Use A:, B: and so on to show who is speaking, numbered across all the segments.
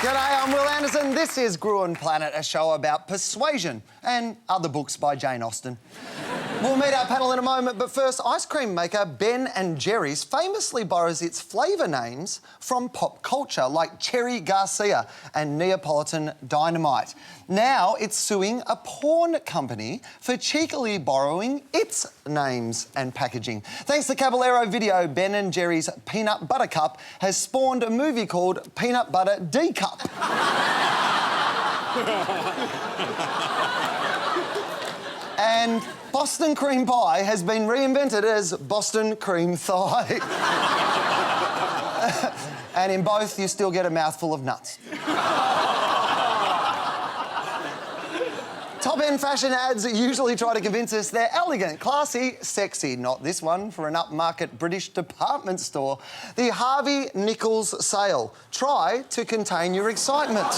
A: G'day, I'm Will Anderson. This is Gruen Planet, a show about persuasion and other books by Jane Austen. We'll meet our panel in a moment, but first, ice cream maker Ben & Jerry's famously borrows its flavour names from pop culture, like Cherry Garcia and Neapolitan Dynamite. Now it's suing a porn company for cheekily borrowing its names and packaging. Thanks to Caballero Video, Ben & Jerry's Peanut Butter Cup has spawned a movie called Peanut Butter D-Cup. And Boston cream pie has been reinvented as Boston cream thigh. And in both, you still get a mouthful of nuts. Top-end fashion ads usually try to convince us they're elegant, classy, sexy. Not this one for an upmarket British department store. The Harvey Nichols sale. Try to contain your excitement.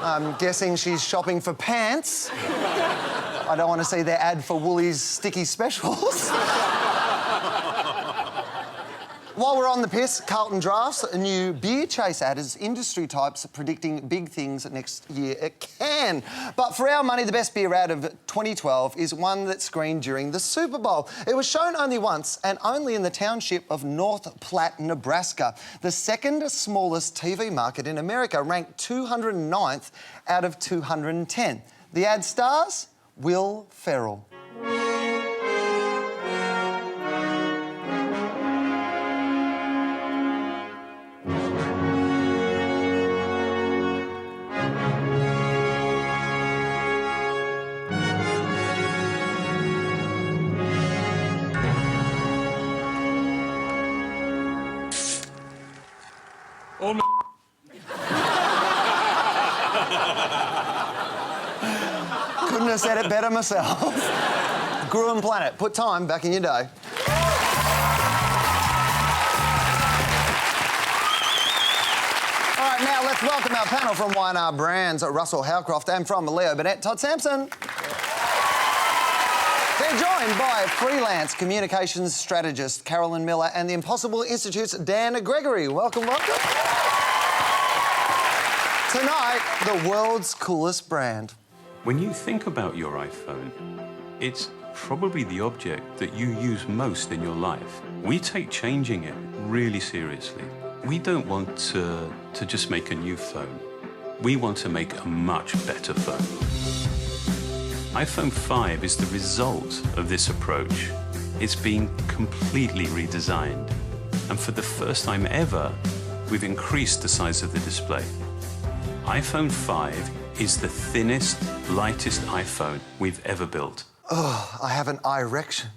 A: I'm guessing she's shopping for pants. I don't want to see their ad for Woolies sticky specials. While we're on the piss, Carlton Draughts, a new beer chase ad as industry types predicting big things next year at Cannes. But for our money, the best beer ad of 2012 is one that screened during the Super Bowl. It was shown only once and only in the township of North Platte, Nebraska, the second smallest TV market in America, ranked 209th out of 210. The ad stars Will Ferrell.
B: Oh, no.
A: Couldn't have said it better myself. Gruen Planet, put time back in your day. All right, now let's welcome our panel from Y&R Brands, Russell Howcroft, and from Leo Burnett, Todd Sampson. They're joined by freelance communications strategist Carolyn Miller and the Impossible Institute's Dan Gregory. Welcome, welcome. Tonight, the world's coolest brand.
B: When you think about your iPhone, it's probably the object that you use most in your life. We take changing it really seriously. We don't want to just make a new phone. We want to make a much better phone. iPhone 5 is the result of this approach. It's been completely redesigned. And for the first time ever, we've increased the size of the display. iPhone 5 is the thinnest, lightest iPhone we've ever built.
A: Oh, I have an erection.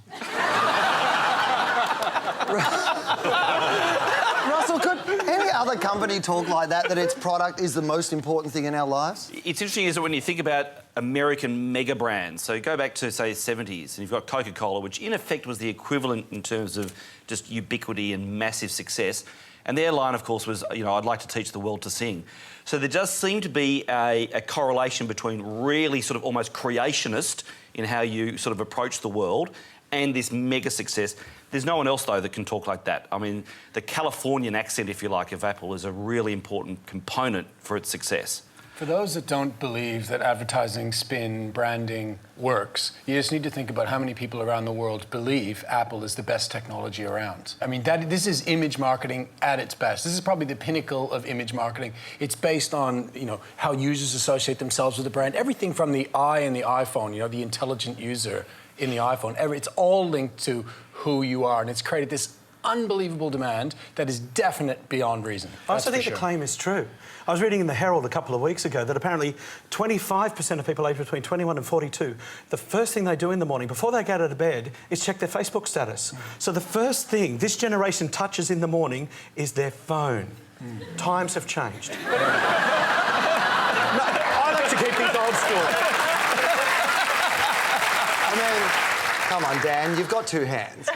A: Russell, could any other company talk like that its product is the most important thing in our lives?
C: It's interesting, is that when you think about American mega brands, so you go back to, say, the 70s, and you've got Coca-Cola, which in effect was the equivalent in terms of just ubiquity and massive success. And their line, of course, was, you know, I'd like to teach the world to sing. So there does seem to be a correlation between really sort of almost creationist in how you sort of approach the world and this mega success. There's no one else, though, that can talk like that. I mean, the Californian accent, if you like, of Apple is a really important component for its success.
D: For those that don't believe that advertising, spin, branding works, you just need to think about how many people around the world believe Apple is the best technology around. I mean, this is image marketing at its best. This is probably the pinnacle of image marketing. It's based on, you know, how users associate themselves with the brand. Everything from the eye in the iPhone, you know, the intelligent user in the iPhone, it's all linked to who you are, and it's created this unbelievable demand that is definite beyond reason.
E: I also think the claim is true. I was reading in the Herald a couple of weeks ago that apparently 25% of people aged between 21 and 42, the first thing they do in the morning before they get out of bed is check their Facebook status. So the first thing this generation touches in the morning is their phone. Times have changed. No, I like to keep things old school.
A: I mean, come on, Dan, you've got two hands.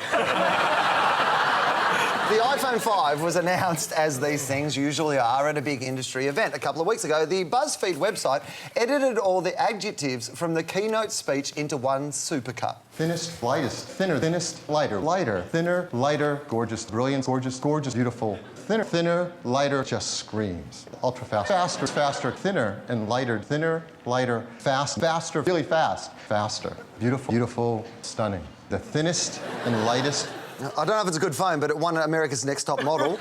A: The iPhone 5 was announced, as these things usually are, at a big industry event. A couple of weeks ago, the BuzzFeed website edited all the adjectives from the keynote speech into one supercut.
F: Thinnest, lightest, thinner, thinnest, lighter, lighter, thinner, lighter, gorgeous, brilliant, gorgeous, gorgeous, beautiful. Thinner, thinner, lighter, just screams. Ultra fast, faster, faster, thinner and lighter, thinner, lighter, fast, faster, really fast, faster, beautiful, beautiful, stunning. The thinnest and lightest.
A: I don't know if it's a good phone, but it won America's Next Top Model.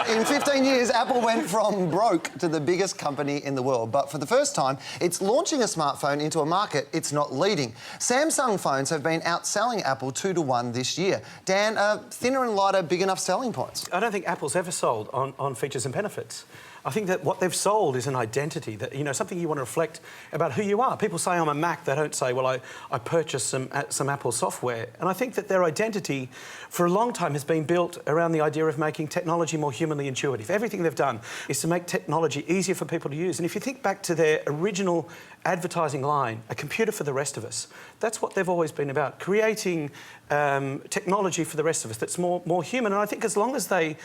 A: In 15 years, Apple went from broke to the biggest company in the world. But for the first time, it's launching a smartphone into a market it's not leading. Samsung phones have been outselling Apple 2-1 this year. Dan, thinner and lighter, big enough selling points?
E: I don't think Apple's ever sold on features and benefits. I think that what they've sold is an identity, that, you know, something you want to reflect about who you are. People say I'm a Mac, they don't say, well, I purchased some Apple software. And I think that their identity for a long time has been built around the idea of making technology more humanly intuitive. Everything they've done is to make technology easier for people to use. And if you think back to their original advertising line, a computer for the rest of us, that's what they've always been about, creating technology for the rest of us that's more human. And I think as long as they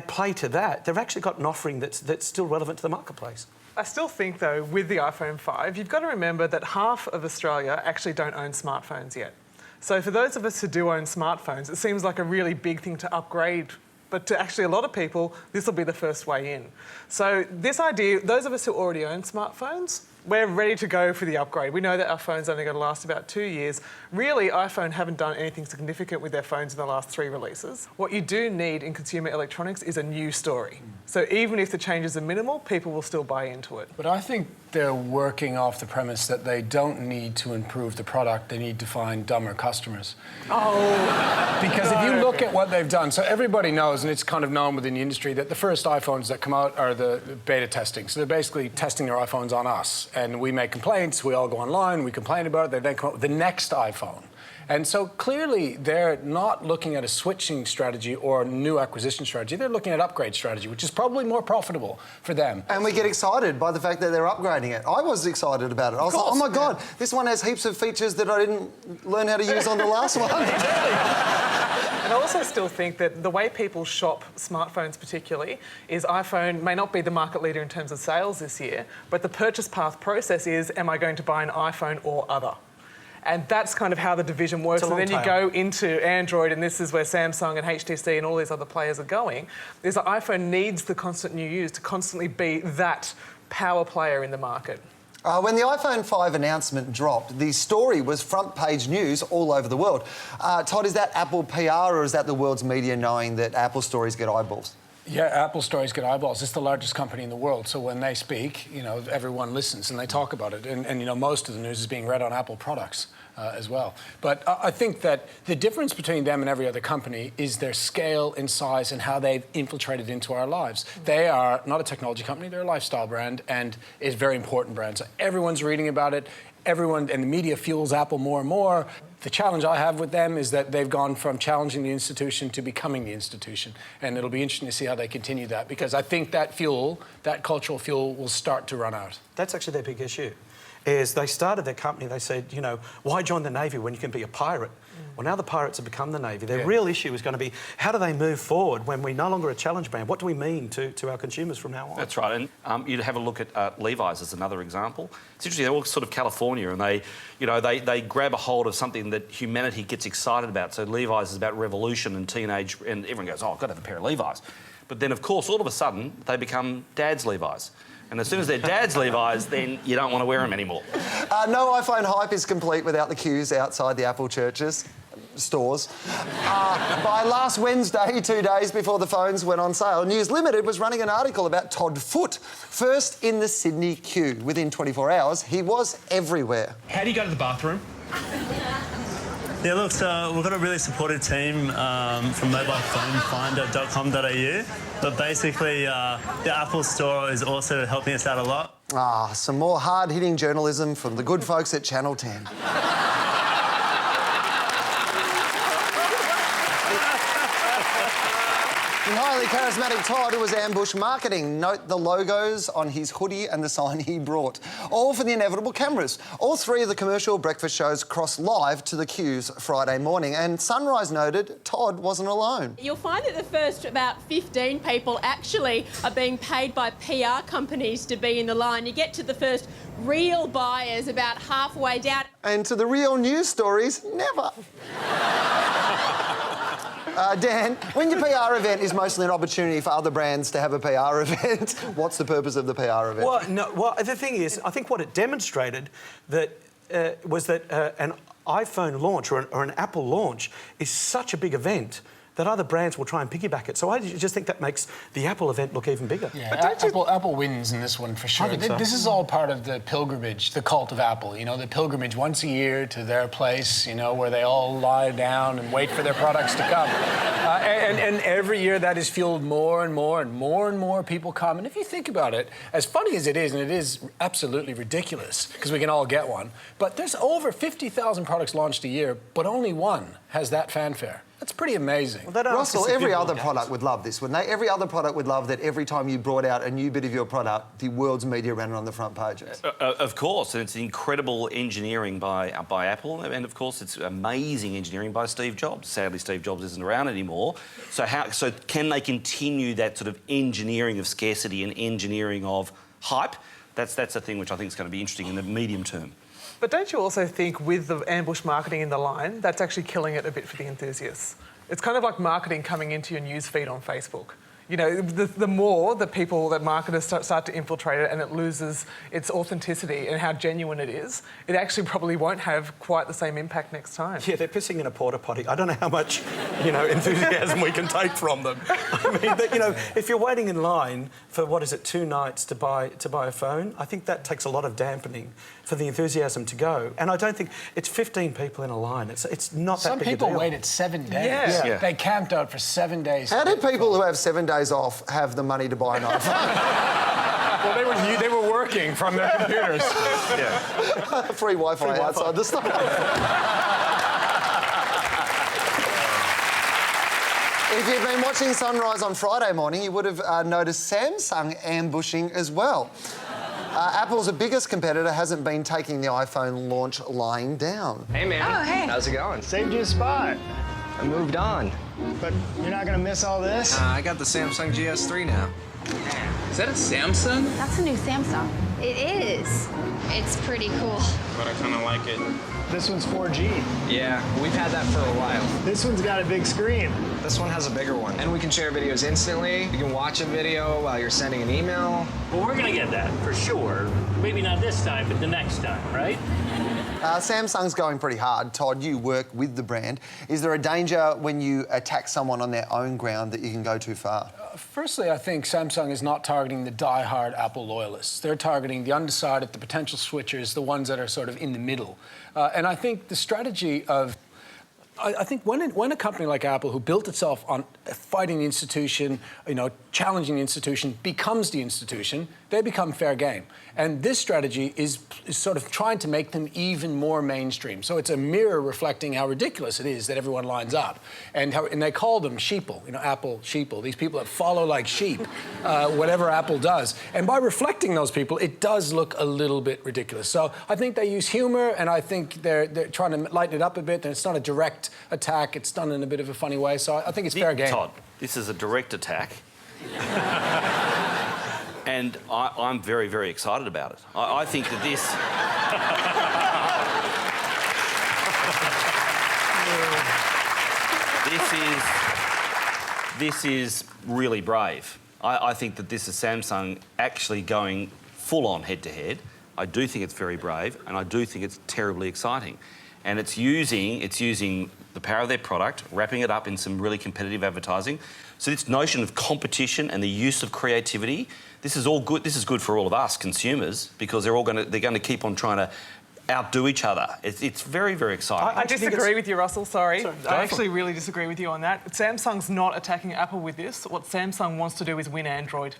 E: play to that, they've actually got an offering that's still relevant to the marketplace.
G: I still think, though, with the iPhone 5, you've got to remember that half of Australia actually don't own smartphones yet. So for those of us who do own smartphones, it seems like a really big thing to upgrade. But to actually a lot of people, this will be the first way in. So this idea, those of us who already own smartphones, we're ready to go for the upgrade. We know that our phone's only going to last about 2 years. Really, iPhone haven't done anything significant with their phones in the last 3 releases. What you do need in consumer electronics is a new story. So even if the changes are minimal, people will still buy into it.
D: But I think they're working off the premise that they don't need to improve the product, they need to find dumber customers.
G: Oh,
D: Because if you look at what they've done, so everybody knows, and it's kind of known within the industry, that the first iPhones that come out are the beta testing. So they're basically testing their iPhones on us. And we make complaints, we all go online, we complain about it, they then come up with the next iPhone. And so clearly they're not looking at a switching strategy or a new acquisition strategy, they're looking at upgrade strategy, which is probably more profitable for them.
A: And we get excited by the fact that they're upgrading it. I was excited about it. I was like, oh my God, this one has heaps of features that I didn't learn how to use on the last one.
G: And I also still think that the way people shop smartphones particularly is iPhone may not be the market leader in terms of sales this year, but the purchase path process is, am I going to buy an iPhone or other? And that's kind of how the division works. And then you go into Android, and this is where Samsung and HTC and all these other players are going, is that iPhone needs the constant new use to constantly be that power player in the market.
A: When the iPhone 5 announcement dropped, the story was front-page news all over the world. Todd, is that Apple PR or is that the world's media knowing that Apple stories get eyeballs?
D: Yeah, Apple stories get eyeballs. It's the largest company in the world, so when they speak, you know, everyone listens and they talk about it. And you know, most of the news is being read on Apple products as well. But I think that the difference between them and every other company is their scale and size and how they've infiltrated into our lives. They are not a technology company, they're a lifestyle brand, and it's a very important brand. So everyone's reading about it. Everyone, and the media fuels Apple more and more. The challenge I have with them is that they've gone from challenging the institution to becoming the institution. And it'll be interesting to see how they continue that, because I think that fuel, that cultural fuel, will start to run out.
E: That's actually their big issue. Is they started their company, they said, you know, why join the Navy when you can be a pirate? Well, now the pirates have become the Navy. Their real issue is going to be, how do they move forward when we're no longer a challenge brand? What do we mean to our consumers from now on?
C: That's right, and you'd have a look at Levi's as another example. It's interesting, they're all sort of California, and they grab a hold of something that humanity gets excited about. So Levi's is about revolution and teenage, and everyone goes, oh, I've got to have a pair of Levi's. But then, of course, all of a sudden, they become Dad's Levi's. And as soon as they're Dad's Levi's, then you don't want to wear them anymore.
A: No iPhone hype is complete without the queues outside the Apple stores. By last Wednesday, 2 days before the phones went on sale, News Limited was running an article about Todd Foote. First in the Sydney queue. Within 24 hours, he was everywhere.
H: How do you go to the bathroom?
I: Yeah, look, so we've got a really supportive team from mobilephonefinder.com.au, but basically the Apple Store is also helping us out a lot.
A: Some more hard-hitting journalism from the good folks at Channel 10. The highly charismatic Todd was ambush marketing. Note the logos on his hoodie and the sign he brought. All for the inevitable cameras. All three of the commercial breakfast shows crossed live to the queues Friday morning, and Sunrise noted Todd wasn't alone.
H: You'll find that the first about 15 people actually are being paid by PR companies to be in the line. You get to the first real buyers about halfway down.
A: And to the real news stories, never. Dan, when your PR event is mostly an opportunity for other brands to have a PR event, what's the purpose of the PR event?
E: Well, the thing is, I think what it demonstrated was that an iPhone launch or an Apple launch is such a big event that other brands will try and piggyback it. So I just think that makes the Apple event look even bigger.
D: Yeah, Apple wins in this one for sure.
E: I think so.
D: This is all part of the pilgrimage, the cult of Apple. You know, the pilgrimage once a year to their place, you know, where they all lie down and wait for their products to come. And every year that is fueled more and more and more and more people come. And if you think about it, as funny as it is, and it is absolutely ridiculous, because we can all get one, but there's over 50,000 products launched a year, but only one has that fanfare. That's pretty amazing.
E: Well,
A: Russell, every other product would love this, wouldn't they? Every other product would love that every time you brought out a new bit of your product, the world's media ran it on the front pages.
C: Of course, and it's incredible engineering by Apple, and of course it's amazing engineering by Steve Jobs. Sadly, Steve Jobs isn't around anymore. So can they continue that sort of engineering of scarcity and engineering of hype? That's a thing which I think is going to be interesting in the medium term.
G: But don't you also think with the ambush marketing in the line, that's actually killing it a bit for the enthusiasts? It's kind of like marketing coming into your news feed on Facebook. You know, the more that marketers start to infiltrate it and it loses its authenticity and how genuine it is, it actually probably won't have quite the same impact next time.
E: Yeah, they're pissing in a porta potty. I don't know how much, enthusiasm we can take from them. I mean, if you're waiting in line for, 2 nights to buy a phone, I think that takes a lot of dampening for the enthusiasm to go. And I don't think it's 15 people in a line. It's not that big a deal.
D: Some people waited 7 days.
G: Yeah.
D: They camped out for 7 days.
A: How do people who have 7 days off have the money to buy an iPhone?
D: Well, they were working from their computers.
A: Free Wi-Fi outside the store. If you've been watching Sunrise on Friday morning, you would have noticed Samsung ambushing as well. Apple's biggest competitor hasn't been taking the iPhone launch lying down.
J: Hey, man.
K: Oh, hey.
J: How's it going?
K: Saved you a spot.
J: I moved on.
K: But you're not gonna miss all this?
J: I got the Samsung GS3 now.
L: Is that a Samsung?
M: That's a new Samsung.
N: It is. It's pretty cool.
L: But I kind of like it.
K: This one's 4G.
J: Yeah, we've had that for a while.
K: This one's got a big screen.
J: This one has a bigger one. And we can share videos instantly. You can watch a video while you're sending an email.
O: Well, we're gonna get that, for sure. Maybe not this time, but the next time, right?
A: Samsung's going pretty hard. Todd, you work with the brand. Is there a danger when you attack someone on their own ground that you can go too far?
D: Firstly, I think Samsung is not targeting the die-hard Apple loyalists. They're targeting the undecided, the potential switchers, the ones that are sort of in the middle. And I think the strategy of... I think when a company like Apple, who built itself on fighting the institution, challenging the institution, becomes the institution, they become fair game. And this strategy is sort of trying to make them even more mainstream. So it's a mirror reflecting how ridiculous it is that everyone lines up. And they call them sheeple, Apple sheeple. These people that follow like sheep, whatever Apple does. And by reflecting those people, it does look a little bit ridiculous. So I think they use humor, and I think they're trying to lighten it up a bit. And it's not a direct attack. It's done in a bit of a funny way. So I think it's fair game.
C: Todd, this is a direct attack. And I'm very, very excited about it. I think that this is really brave. I think that this is Samsung actually going full-on head-to-head. I do think it's very brave, and I do think it's terribly exciting. And it's using the power of their product, wrapping it up in some really competitive advertising. So this notion of competition and the use of creativity, this is all good. This is good for all of us consumers, because they're going to keep on trying to outdo each other. It's very, very exciting.
G: I disagree with you, Russell, sorry. I actually really disagree with you on that. Samsung's not attacking Apple with this. What Samsung wants to do is win Android.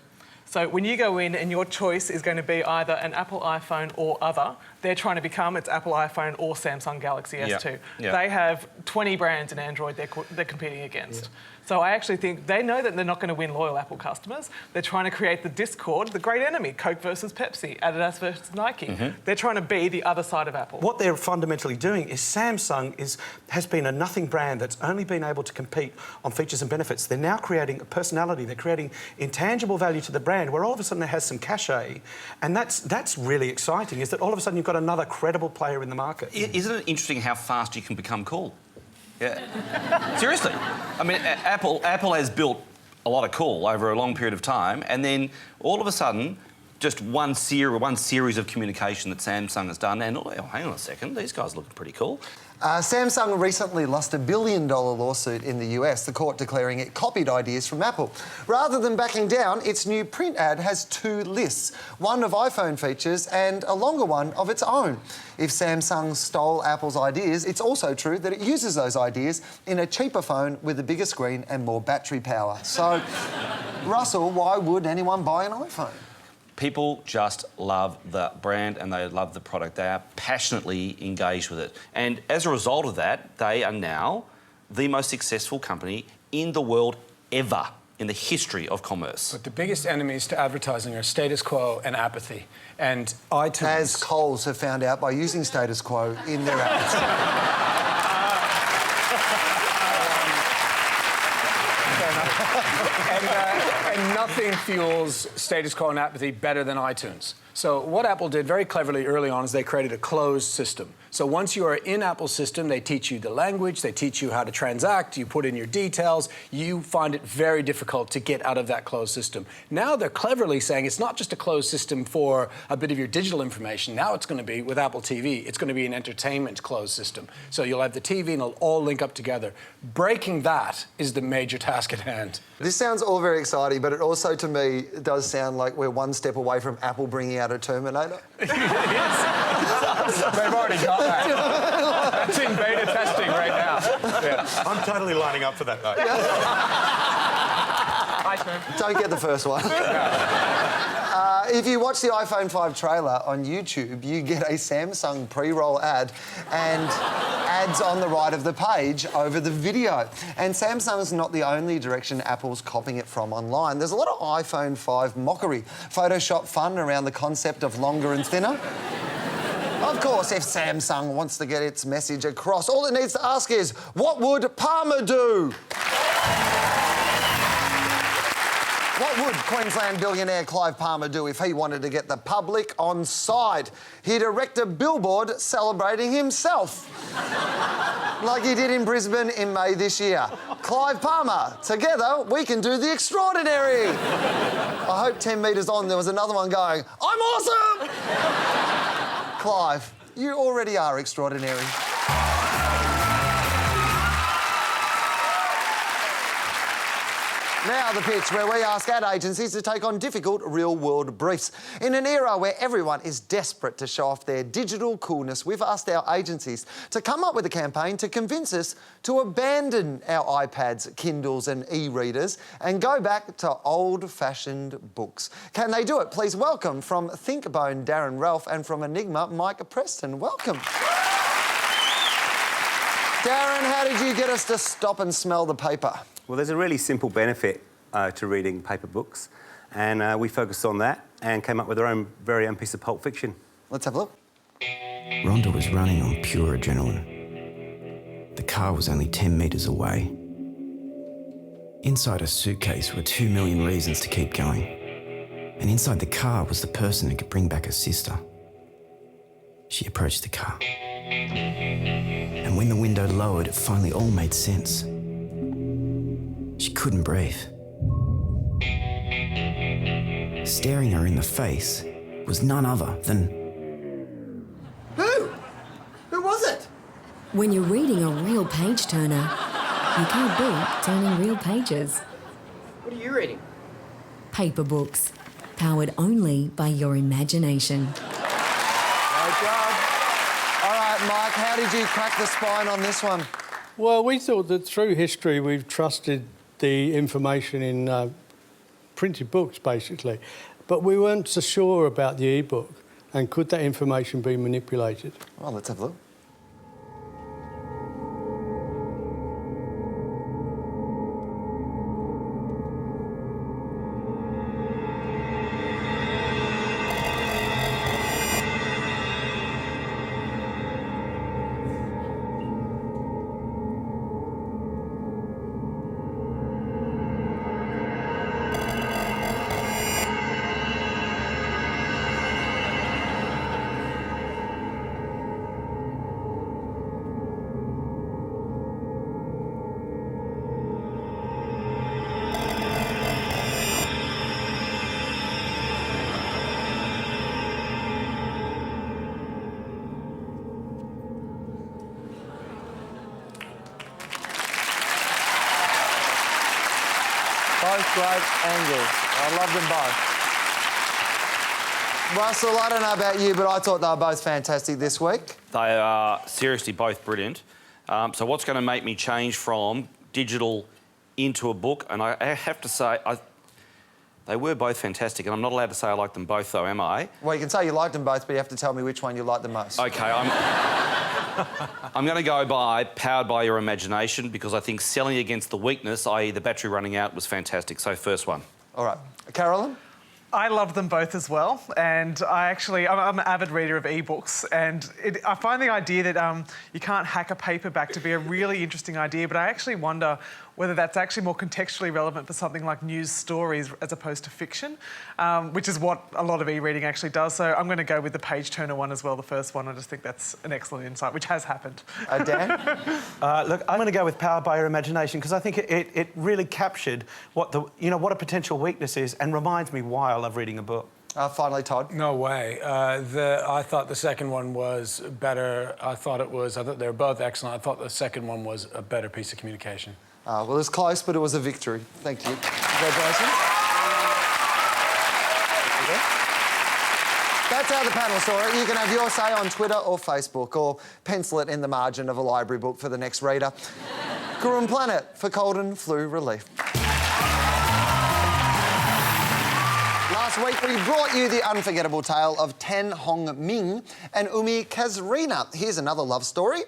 G: So when you go in and your choice is going to be either an Apple iPhone or other, they're trying to become, it's Apple iPhone or Samsung Galaxy S2. They have 20 brands in Android they're competing against. So I actually think they know that they're not going to win loyal Apple customers. They're trying to create the discord, the great enemy, Coke versus Pepsi, Adidas versus Nike. They're trying to be the other side of Apple.
E: What they're fundamentally doing is Samsung has been a nothing brand that's only been able to compete on features and benefits. They're now creating a personality. They're creating intangible value to the brand where all of a sudden it has some cachet. And that's really exciting, is that all of a sudden you've got another credible player in the market.
C: Isn't it interesting how fast you can become cool? Yeah. Seriously. I mean, Apple has built a lot of cool over a long period of time, and then all of a sudden, just one series of communication that Samsung has done, and oh, hang on a second, these guys look pretty cool.
A: Samsung recently lost $1 billion lawsuit in the US, the court declaring it copied ideas from Apple. Rather than backing down, its new print ad has 2 lists, one of iPhone features and a longer one of its own. If Samsung stole Apple's ideas, it's also true that it uses those ideas in a cheaper phone with a bigger screen and more battery power. So, Russell, why would anyone buy an iPhone?
C: People just love the brand and they love the product. They are passionately engaged with it. And as a result of that, they are now the most successful company in the world ever in the history of commerce.
D: But the biggest enemies to advertising are status quo and apathy. And iTunes...
A: As Coles have found out by using status quo in their ads.
D: And nothing fuels status quo and apathy better than iTunes. So what Apple did very cleverly early on is they created a closed system. So once you are in Apple's system, they teach you the language, they teach you how to transact, you put in your details, you find it very difficult to get out of that closed system. Now they're cleverly saying it's not just a closed system for a bit of your digital information. Now it's going to be, with Apple TV, it's going to be an entertainment closed system. So you'll have the TV and it'll all link up together. Breaking that is the major task at hand.
A: This sounds all very exciting, but it also, to me, does sound like we're one step away from Apple bringing out a Terminator.
D: They've already got that. That's in beta testing right now. Yeah.
E: I'm totally lining up for that, though.
A: Don't get the first one. If you watch the iPhone 5 trailer on YouTube, you get a Samsung pre-roll ad and ads on the right of the page over the video. And Samsung's not the only direction Apple's copying it from online. There's a lot of iPhone 5 mockery, Photoshop fun around the concept of longer and thinner. Of course, if Samsung wants to get its message across, all it needs to ask is, what would Palmer do? What would Queensland billionaire Clive Palmer do if he wanted to get the public on side? He'd erect a billboard celebrating himself, like he did in Brisbane in May this year. Clive Palmer, together we can do the extraordinary. I hope 10 metres on there was another one going, I'm awesome! Clive, you already are extraordinary. Now the pitch, where we ask ad agencies to take on difficult real-world briefs. In an era where everyone is desperate to show off their digital coolness, we've asked our agencies to come up with a campaign to convince us to abandon our iPads, Kindles and e-readers and go back to old-fashioned books. Can they do it? Please welcome from Thinkbone, Darren Ralph, and from Enigma, Mike Preston. Welcome. Darren, how did you get us to stop and smell the paper?
M: Well, there's a really simple benefit to reading paper books, and we focused on that and came up with our own very own piece of pulp fiction.
A: Let's have a look.
P: Rhonda was running on pure adrenaline. The car was only 10 metres away. Inside her suitcase were 2 million reasons to keep going. And inside the car was the person who could bring back her sister. She approached the car. And when the window lowered, it finally all made sense. She couldn't breathe. Staring her in the face was none other than...
A: Who? Who was it?
Q: When you're reading a real page-turner, you can't beat turning real pages.
R: What are you reading?
Q: Paper books, powered only by your imagination.
A: Great job. All right, Mike, how did you crack the spine on this one?
S: Well, we thought that through history we've trusted the information in printed books, basically. But we weren't so sure about the e-book. And could that information be manipulated?
A: Well, let's have a look.
R: Both great angles. I love them both.
A: Russell, I don't know about you, but I thought they were both fantastic this week.
C: They are seriously both brilliant. So what's going to make me change from digital into a book? And I have to say, they were both fantastic, and I'm not allowed to say I like them both, though, am I?
A: Well, you can say you liked them both, but you have to tell me which one you liked the most.
C: OK, I'm going to go by Powered by Your Imagination, because I think selling against the weakness, i.e. the battery running out, was fantastic. So first one.
A: All right. Carolyn?
G: I love them both as well, and I'm an avid reader of ebooks, and I find the idea that you can't hack a paperback to be a really interesting idea, but I actually wonder whether that's actually more contextually relevant for something like news stories as opposed to fiction, which is what a lot of e-reading actually does. So I'm going to go with the page-turner one as well, the first one. I just think that's an excellent insight, which has happened.
A: Dan?
E: Look, I'm going to go with Powered by Your Imagination, because I think it really captured what a potential weakness is, and reminds me why I love reading a book.
A: Finally, Todd.
D: No way. I thought the second one was better. I thought they were both excellent. I thought the second one was a better piece of communication.
A: Well, it was close, but it was a victory. Thank you. Congratulations. That's how the panel saw it. You can have your say on Twitter or Facebook, or pencil it in the margin of a library book for the next reader. Gruen Planet for cold and flu relief. Last week, we brought you the unforgettable tale of Tan Hong Ming and Umi Kazrina. Here's another love story.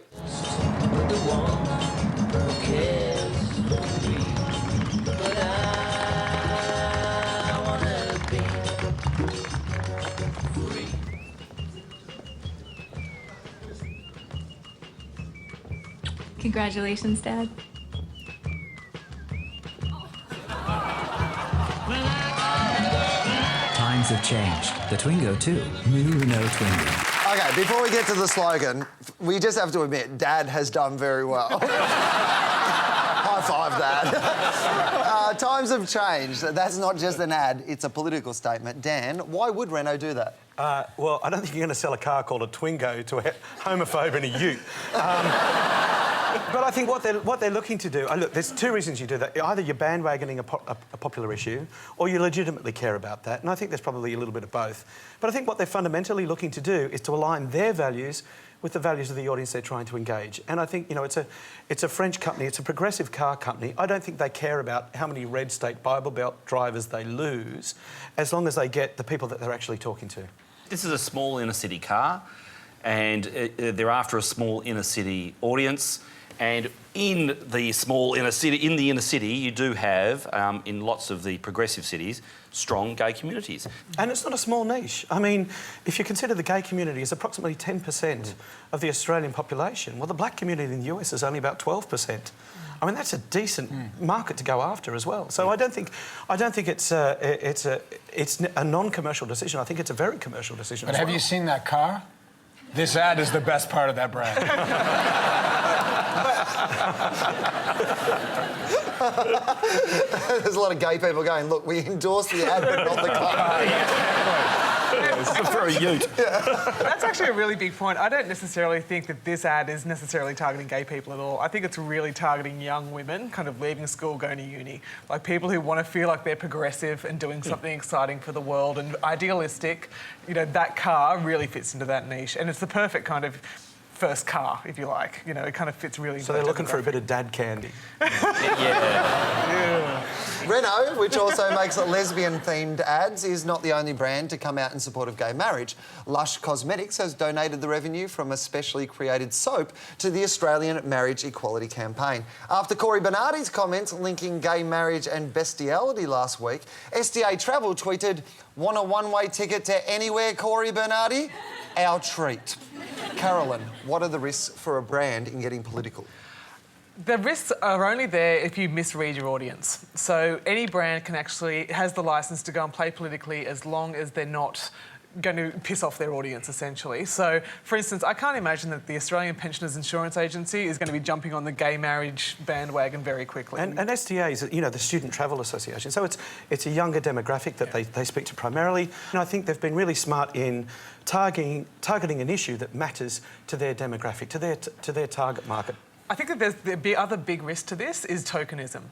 T: Congratulations, Dad.
U: Times have changed. The Twingo, too. New Renault Twingo.
A: OK, before we get to the slogan, we just have to admit, Dad has done very well. High five, Dad. Times have changed. That's not just an ad, it's a political statement. Dan, why would Renault do that?
E: Well, I don't think you're going to sell a car called a Twingo to a homophobe in a ute. But I think what they're looking to do... look, there's two reasons you do that. Either you're bandwagoning a popular issue, or you legitimately care about that. And I think there's probably a little bit of both. But I think what they're fundamentally looking to do is to align their values with the values of the audience they're trying to engage. And I think, it's a French company, it's a progressive car company. I don't think they care about how many red state Bible Belt drivers they lose, as long as they get the people that they're actually talking to.
C: This is a small inner-city car, and they're after a small inner-city audience. And in the inner city, you do have, in lots of the progressive cities, strong gay communities.
E: And it's not a small niche. I mean, if you consider the gay community is approximately 10% of the Australian population, well, the black community in the US is only about 12%. I mean, that's a decent market to go after as well. So I don't think it's a non-commercial decision. I think it's a very commercial decision.
D: But have you seen that car? This ad is the best part of that brand.
A: There's a lot of gay people going, look, we endorse the ad, but not the car.
C: For a ute.
G: That's actually a really big point. I don't necessarily think that this ad is necessarily targeting gay people at all. I think it's really targeting young women, kind of leaving school, going to uni. Like people who want to feel like they're progressive and doing something exciting for the world and idealistic. That car really fits into that niche. And it's the perfect kind of first car, if you like. It kind of fits really.
E: So they're looking for a bit of dad candy.
C: Yeah.
A: Renault, which also makes lesbian-themed ads, is not the only brand to come out in support of gay marriage. Lush Cosmetics has donated the revenue from a specially created soap to the Australian Marriage Equality Campaign. After Corey Bernardi's comments linking gay marriage and bestiality last week, SDA Travel tweeted, "Want a one-way ticket to anywhere, Corey Bernardi? Our treat." Carolyn, what are the risks for a brand in getting political?
G: The risks are only there if you misread your audience. So any brand has the license to go and play politically as long as they're not going to piss off their audience, essentially. So, for instance, I can't imagine that the Australian Pensioners Insurance Agency is going to be jumping on the gay marriage bandwagon very quickly.
E: And SDA is, you know, the Student Travel Association, so it's a younger demographic that they speak to primarily. And I think they've been really smart in targeting an issue that matters to their demographic, to their target market.
G: I think that the other big risk to this is tokenism.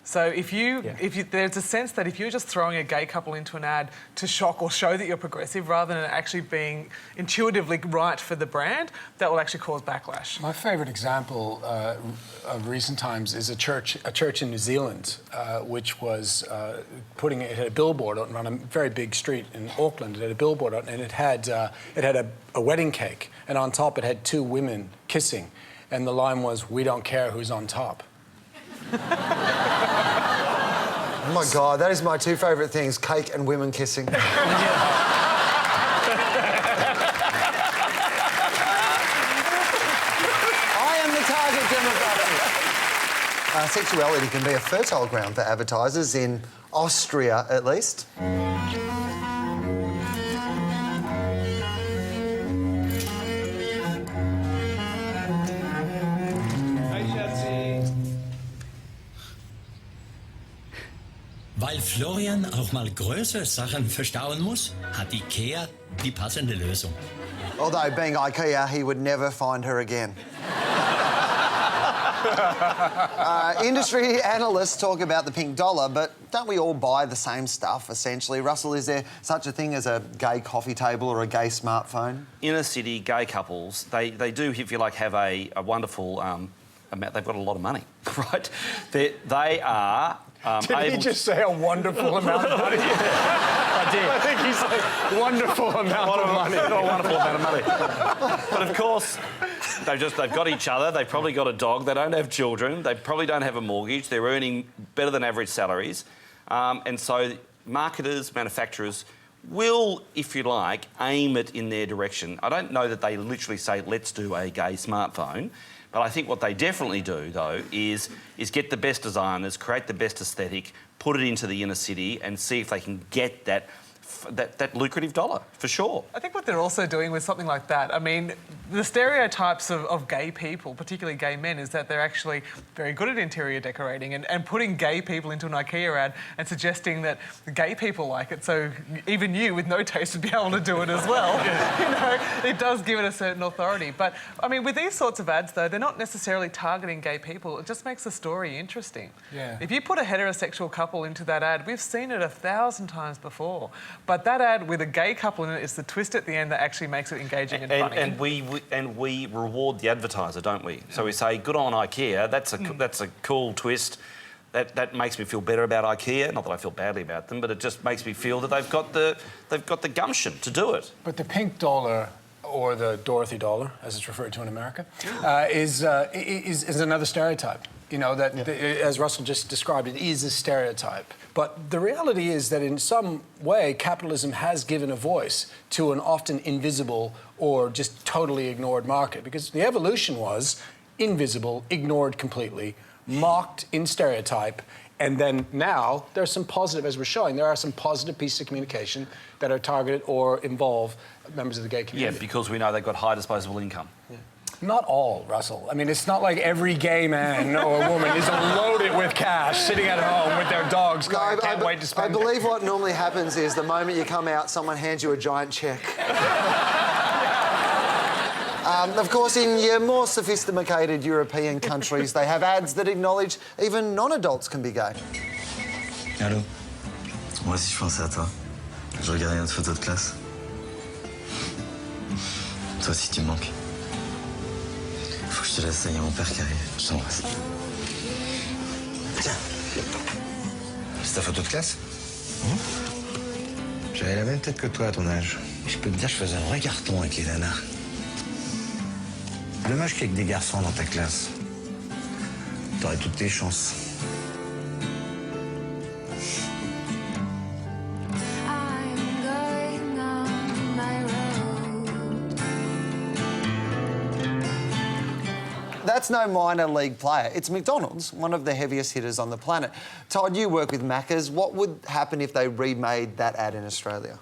G: So there's a sense that if you're just throwing a gay couple into an ad to shock or show that you're progressive rather than actually being intuitively right for the brand, that will actually cause backlash.
D: My favourite example of recent times is a church in New Zealand, which was it had a billboard on a very big street in Auckland. It had a billboard on, and it had a wedding cake, and on top it had two women kissing, and the line was, "We don't care who's on top."
A: Oh my God, that is my two favourite things, cake and women kissing.
G: I
A: am the target demographic. Sexuality can be a fertile ground for advertisers, in Austria at least.
U: Weil Florian auch mal größere Sachen verstauen muss, hat IKEA die passende Lösung.
A: Although, being IKEA, he would never find her again. Industry analysts talk about the pink dollar, but don't we all buy the same stuff, essentially? Russell, is there such a thing as a gay coffee table or a gay smartphone?
C: Inner city gay couples, they do, if you like, have a wonderful amount. They've got a lot of money, right? They are...
D: Did he just say a wonderful amount of money?
C: I did.
D: I think he's like, wonderful amount of money.
C: Not a wonderful amount of money. But of course, they've got each other. They've probably got a dog. They don't have children. They probably don't have a mortgage. They're earning better than average salaries. And so marketers, manufacturers will, if you like, aim it in their direction. I don't know that they literally say, let's do a gay smartphone. But I think what they definitely do, though, is get the best designers, create the best aesthetic, put it into the inner city and see if they can get that lucrative dollar, for sure.
G: I think what they're also doing with something like that, I mean, the stereotypes of gay people, particularly gay men, is that they're actually very good at interior decorating and putting gay people into an IKEA ad and suggesting that gay people like it, so even you with no taste would be able to do it as well. You know, it does give it a certain authority. But, I mean, with these sorts of ads, though, they're not necessarily targeting gay people. It just makes the story interesting.
D: Yeah.
G: If you put a heterosexual couple into that ad, we've seen it 1,000 times before. But that ad with a gay couple in it is the twist at the end that actually makes it engaging and funny.
C: And we reward the advertiser, don't we? So we say, good on IKEA, that's a cool twist. That makes me feel better about IKEA. Not that I feel badly about them, but it just makes me feel that they've got the gumption to do it.
D: But the pink dollar, or the Dorothy dollar, as it's referred to in America, is another stereotype. You know, as Russell just described, it is a stereotype. But the reality is that in some way, capitalism has given a voice to an often invisible or just totally ignored market. Because the evolution was invisible, ignored completely, mocked in stereotype, and then now there's some positive, as we're showing, there are some positive pieces of communication that are targeted or involve members of the gay community.
C: Yeah, because we know they've got high disposable income.
D: Yeah. Not all, Russell. I mean, it's not like every gay man or woman is loaded with cash sitting at home with their dogs going, I can't wait to spend
A: I believe what normally happens is the moment you come out, someone hands you a giant cheque. Of course, in your more sophisticated European countries, they have ads that acknowledge even non-adults can be gay.
B: Allô? Moi aussi, je pensais à toi. Je regardais notre photo de classe. Toi aussi, tu me manques. Faut que je te laisse, il y a mon père qui arrive. Je t'embrasse. Tiens. C'est ta photo de classe? J'avais la même tête que toi à ton âge. Je peux te dire, je faisais un vrai carton avec les nanas. Dommage qu'il y ait que des garçons dans ta classe. T'aurais toutes tes chances.
A: That's no minor league player. It's McDonald's, one of the heaviest hitters on the planet. Todd, you work with Macca's. What would happen if they remade that ad in Australia?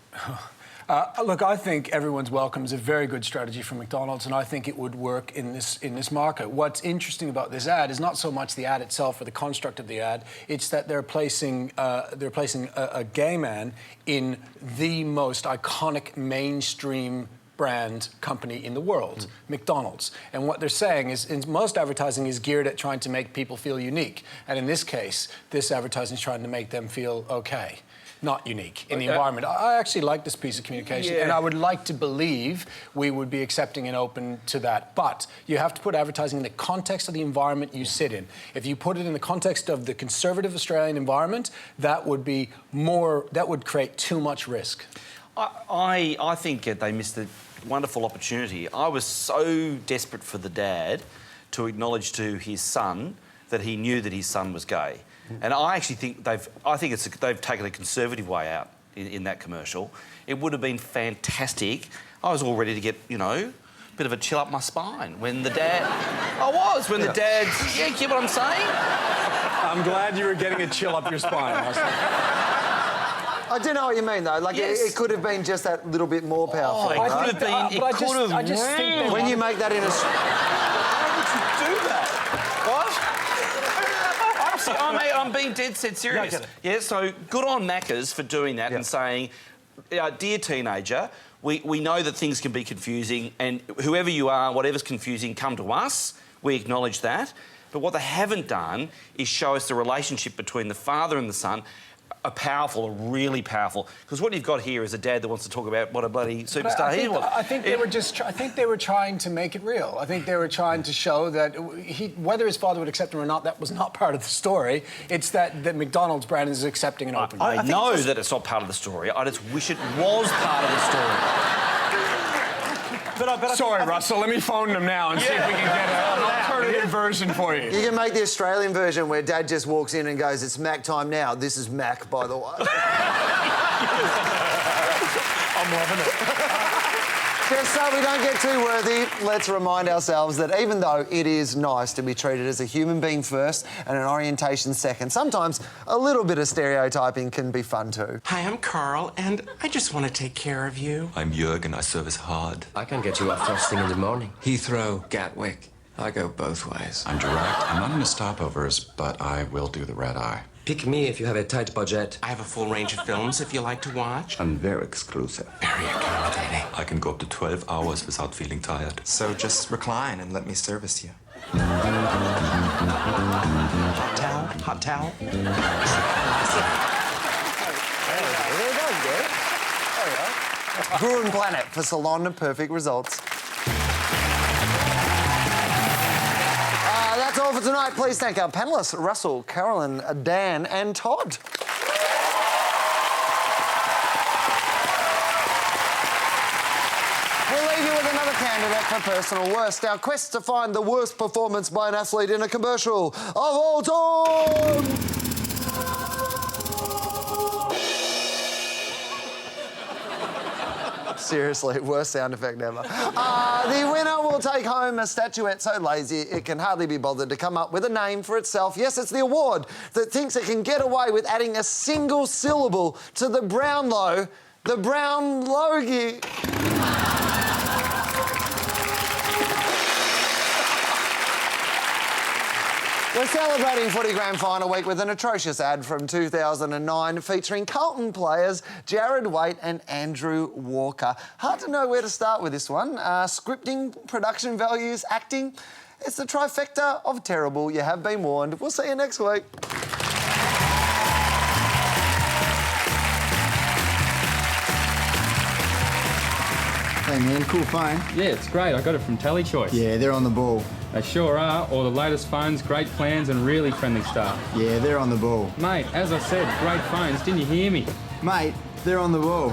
D: Look, I think everyone's welcome is a very good strategy for McDonald's, and I think it would work in this market. What's interesting about this ad is not so much the ad itself or the construct of the ad; it's that they're placing a gay man in the most iconic mainstream brand company in the world, McDonald's. And what they're saying is, most advertising is geared at trying to make people feel unique, and in this case, this advertising is trying to make them feel okay. Not unique in the environment. I actually like this piece of communication, and I would like to believe we would be accepting and open to that. But you have to put advertising in the context of the environment you sit in. If you put it in the context of the conservative Australian environment, that would create too much risk.
C: I think they missed a wonderful opportunity. I was so desperate for the dad to acknowledge to his son that he knew that his son was gay. And I actually think they've taken a conservative way out in that commercial. It would have been fantastic. I was all ready to get, you know, a bit of a chill up my spine when the dad... the dad... Yeah, you get what I'm saying?
D: I'm glad you were getting a chill up your spine, Russell.
A: I do know what you mean, though. Like, it could have been just that little bit more powerful.
C: It could have been...
D: I just think
A: when you make that in a...
C: Why would you do that? What? I'm being dead set serious.
E: No,
C: yeah, so good on Macca's for doing that and saying, dear teenager, we know that things can be confusing, and whoever you are, whatever's confusing, come to us. We acknowledge that. But what they haven't done is show us the relationship between the father and the son, really powerful. Because what you've got here is a dad that wants to talk about what a bloody superstar he was.
D: I think they were trying to make it real. I think they were trying to show that whether his father would accept him or not, that was not part of the story. It's that McDonald's brand is accepting and open.
C: I know that it's not part of the story. I just wish it was part of the story.
D: Sorry, Russell, let me phone them now and see if we can get an alternative version for you.
A: You can make the Australian version where Dad just walks in and goes, "It's Mac time now. This is Mac, by the way."
E: I'm loving it.
A: Just so we don't get too worthy, let's remind ourselves that even though it is nice to be treated as a human being first and an orientation second, sometimes a little bit of stereotyping can be fun too.
F: Hi, I'm Carl, and I just want to take care of you.
B: I'm Jörg and I service hard.
F: I can get you up first thing in the morning. Heathrow, Gatwick. I go both ways.
V: I'm direct. I'm not into stopovers, but I will do the red eye.
F: Pick me if you have a tight budget. I have a full range of films if you like to watch.
V: I'm very exclusive.
F: Very accommodating.
B: I can go up to 12 hours without feeling tired.
F: So just recline and let me service you. Hot towel.
A: Gruen Planet for Salon Perfect Results. That's all for tonight. Please thank our panellists, Russell, Carolyn, Dan and Todd. We'll leave you with another candidate for personal worst. Our quest to find the worst performance by an athlete in a commercial of all time. Seriously, worst sound effect ever. The winner will take home a statuette so lazy it can hardly be bothered to come up with a name for itself. Yes, it's the award that thinks it can get away with adding a single syllable to the Brownlow. The Brownlogie. We're celebrating Footy Grand Final week with an atrocious ad from 2009 featuring Carlton players Jared Waite and Andrew Walker. Hard to know where to start with this one. Scripting, production values, acting. It's the trifecta of terrible. You have been warned. We'll see you next week.
W: Hey man, cool phone.
X: Yeah, it's great. I got it from Tally Choice.
W: Yeah, they're on the ball.
H: They sure are. All the latest phones, great plans and really friendly staff.
I: Yeah, they're on the ball.
H: Mate, as I said, great phones. Didn't you hear me?
I: Mate, they're on the ball.